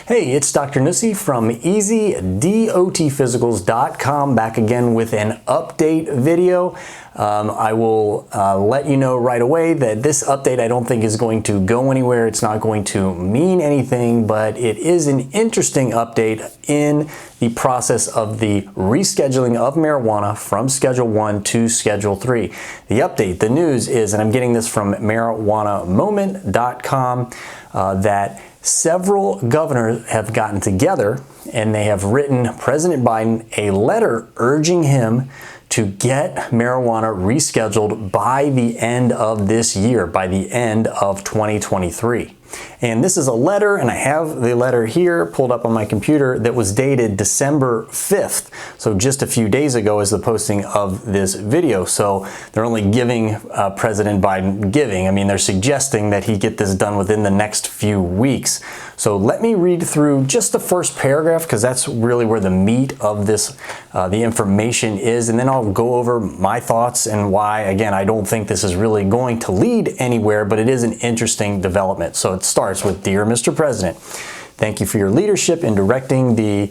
Hey, it's Dr. Nuesse from EasyDOTphysicals.com, back again with an update video. I will let you know right away that this update I don't think is going to go anywhere. It's not going to mean anything, but it is an interesting update in the process of the rescheduling of marijuana from Schedule 1 to Schedule 3. The update, the news is, and I'm getting this from marijuanamoment.com, that several governors have gotten together and they have written President Biden a letter urging him to get marijuana rescheduled by the end of this year, by the end of 2023. And this is a letter, and I have the letter here pulled up on my computer, that was dated December 5th. So just a few days ago is the posting of this video. So they're only giving President Biden, they're suggesting that he get this done within the next few weeks. So let me read through just the first paragraph, because that's really where the meat of this, the information is. And then I'll go over my thoughts and why, again, I don't think this is really going to lead anywhere, but it is an interesting development. So it starts with, Dear Mr. President, thank you for your leadership in directing the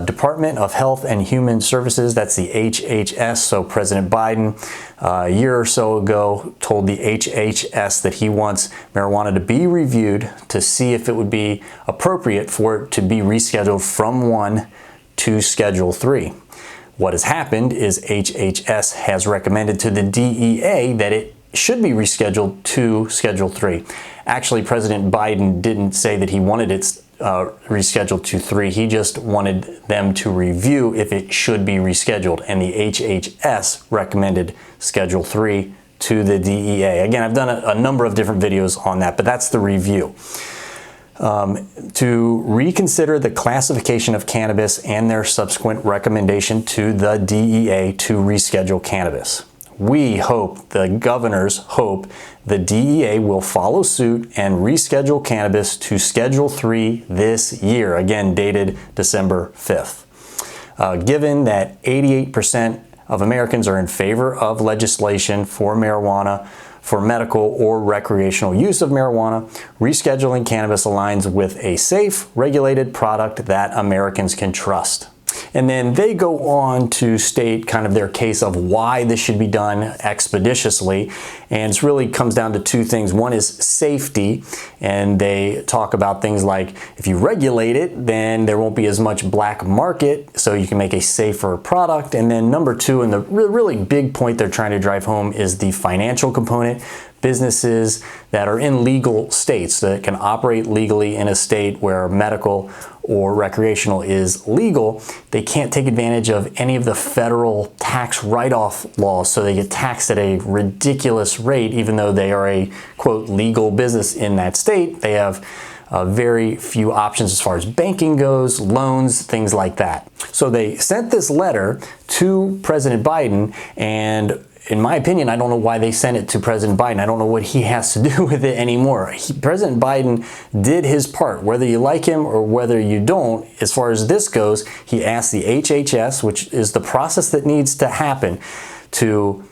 Department of Health and Human Services, that's the HHS. So President Biden, a year or so ago, told the HHS that he wants marijuana to be reviewed to see if it would be appropriate for it to be rescheduled from 1 to Schedule 3. What has happened is HHS has recommended to the DEA that it should be rescheduled to Schedule 3. Actually, President Biden didn't say that he wanted it rescheduled to 3. He just wanted them to review if it should be rescheduled, and the HHS recommended Schedule 3 to the DEA. Again, I've done a number of different videos on that, but that's the review. To reconsider the classification of cannabis and their subsequent recommendation to the DEA to reschedule cannabis. We hope, the governors hope, the DEA will follow suit and reschedule cannabis to Schedule 3 this year, again dated December 5th. Given that 88% of Americans are in favor of legislation for marijuana, for medical or recreational use of marijuana, rescheduling cannabis aligns with a safe, regulated product that Americans can trust. And then they go on to state kind of their case of why this should be done expeditiously. And it really comes down to two things. One is safety. And they talk about things like, if you regulate it, then there won't be as much black market, so you can make a safer product. And then number two, and the really big point they're trying to drive home, is the financial component. Businesses that are in legal states that can operate legally in a state where medical or recreational is legal, they can't take advantage of any of the federal tax write-off laws, so they get taxed at a ridiculous rate. Even though they are a, quote, legal business in that state, they have very few options as far as banking goes, loans, things like that. So they sent this letter to President Biden, and in my opinion, I don't know why they sent it to President Biden. I don't know what he has to do with it anymore. President Biden did his part, whether you like him or whether you don't. As far as this goes, he asked the HHS, which is the process that needs to happen, to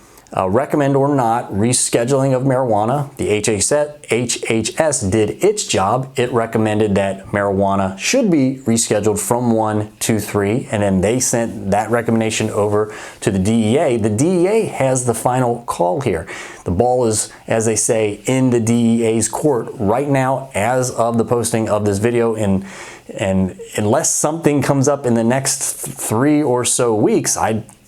recommend or not rescheduling of marijuana. The HHS did its job. It recommended that marijuana should be rescheduled from 1 to 3, and then they sent that recommendation over to the DEA. The DEA has the final call here. The ball is, as they say, in the DEA's court right now as of the posting of this video. And unless something comes up in the next 3 or so weeks,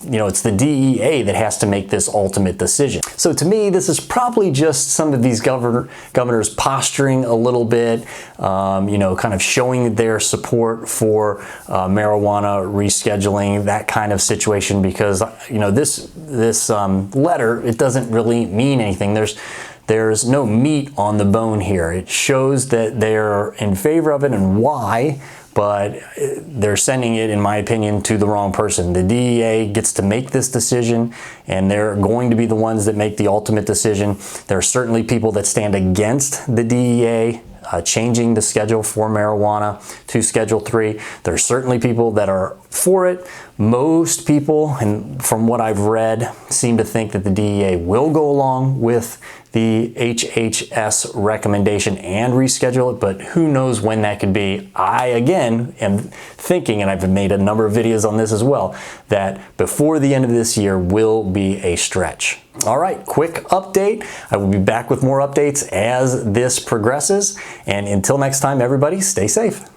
it's the DEA that has to make this ultimate decision. So to me, this is probably just some of these governors posturing a little bit, kind of showing their support for marijuana rescheduling, that kind of situation, because, this letter, it doesn't really mean anything. There's no meat on the bone here. It shows that they're in favor of it and why, but they're sending it, in my opinion, to the wrong person. The DEA gets to make this decision, and they're going to be the ones that make the ultimate decision. There are certainly people that stand against the DEA changing the schedule for marijuana to Schedule 3. There are certainly people that are for it. Most people, and from what I've read, seem to think that the DEA will go along with the HHS recommendation and reschedule it, but who knows when that could be. I, again, am thinking, and I've made a number of videos on this as well, that before the end of this year will be a stretch. All right, quick update. I will be back with more updates as this progresses. And until next time, everybody, stay safe.